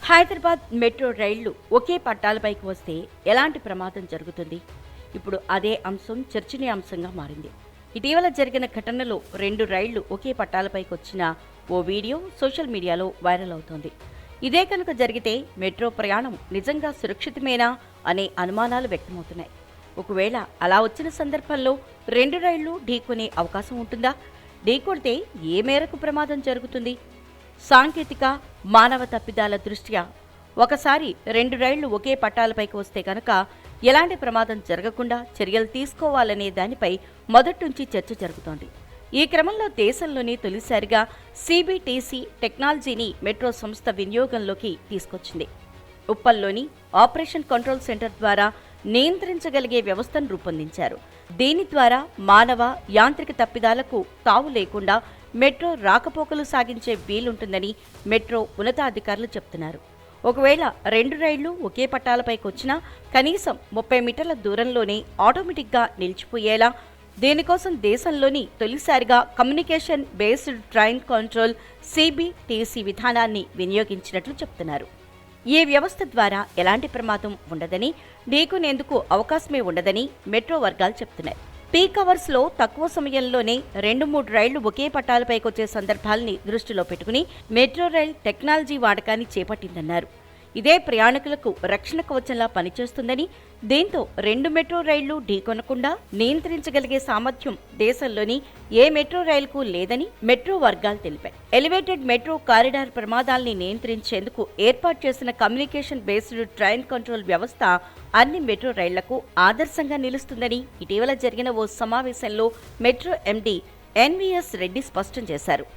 Hyderabad metro రైళ్లు ఒకే పట్టాలపైకి వస్తే ఎలాంటి ప్రమాదం జరుగుతుంది? ఇప్పుడు అదే అంశం చర్చనీయాంశంగా మారింది. ఇటీవల జరిగిన ఘటనలో 2 రైళ్లు ఒకే పట్టాలపైకి వచ్చిన ఓ వీడియో సోషల్ మీడియాలో వైరల్ అవుతోంది. ఇదే కనుక జరిగితే మెట్రో ప్రయాణం నిజంగా సురక్షితమేనా అనే అనుమానాలు వ్యక్తమవుతున్నాయి. ఒకవేళ అలా వచ్చిన సందర్భంలో 2 రైళ్లు ఢీకొనే అవకాశం ఉంటుందా? ఢీకొడితే ఏ మేరకు ప్రమాదం జరుగుతుంది? సాంకేతిక, మానవ తప్పిదాల దృష్ట్యా ఒకసారి 2 రైళ్లు ఒకే పట్టాలపైకి వస్తే కనుక ఎలాంటి ప్రమాదం జరగకుండా చర్యలు తీసుకోవాలనే దానిపై మొదటి నుంచి చర్చ జరుగుతోంది. ఈ క్రమంలో దేశంలోనే తొలిసారిగా సిబిటిసి టెక్నాలజీని మెట్రో సంస్థ వినియోగంలోకి తీసుకొచ్చింది. ఉప్పల్లోని ఆపరేషన్ కంట్రోల్ సెంటర్ ద్వారా నియంత్రించగలిగే వ్యవస్థను రూపొందించారు. దీని ద్వారా మానవ, యాంత్రిక తప్పిదాలకు తావు లేకుండా మెట్రో రాకపోకలు సాగించే వీలుంటుందని మెట్రో ఉన్నతాధికారులు చెప్తున్నారు. ఒకవేళ 2 రైళ్లు ఒకే పట్టాలపైకి వచ్చినా కనీసం 30 మీటర్ల దూరంలోనే ఆటోమేటిక్గా నిలిచిపోయేలా దీనికోసం దేశంలోని తొలిసారిగా కమ్యూనికేషన్ బేస్డ్ ట్రైన్ కంట్రోల్ సిబిటిసి విధానాన్ని వినియోగించినట్లు చెప్తున్నారు. ఈ వ్యవస్థ ద్వారా ఎలాంటి ప్రమాదం ఉండదని, ఢీకొనేందుకు అవకాశమే ఉండదని మెట్రో వర్గాలు చెప్తున్నాయి. పీక్ అవర్స్ లో తక్కువ సమయంలోనే 2-3 రైళ్లు ఒకే పట్టాలపైకొచ్చే సందర్భాల్ని దృష్టిలో పెట్టుకుని మెట్రో రైల్ టెక్నాలజీ వాడకాన్ని చేపట్టిందన్నారు. ఇదే ప్రయాణికులకు రక్షణ కవచంలా పనిచేస్తుందని, దీంతో 2 మెట్రో రైళ్లు ఢీకొనకుండా నియంత్రించగలిగే సామర్థ్యం దేశంలోని ఏ మెట్రో రైలుకు లేదని మెట్రో వర్గాలు తెలిపాయి. ఎలివేటెడ్ మెట్రో కారిడార్ ప్రమాదాల్ని నియంత్రించేందుకు ఏర్పాటు చేసిన కమ్యూనికేషన్ బేస్డ్ ట్రైన్ కంట్రోల్ వ్యవస్థ అన్ని మెట్రో రైళ్లకు ఆదర్శంగా నిలుస్తుందని ఇటీవల జరిగిన ఓ సమావేశంలో మెట్రో ఎండీ ఎన్వీఎస్ రెడ్డి స్పష్టం చేశారు.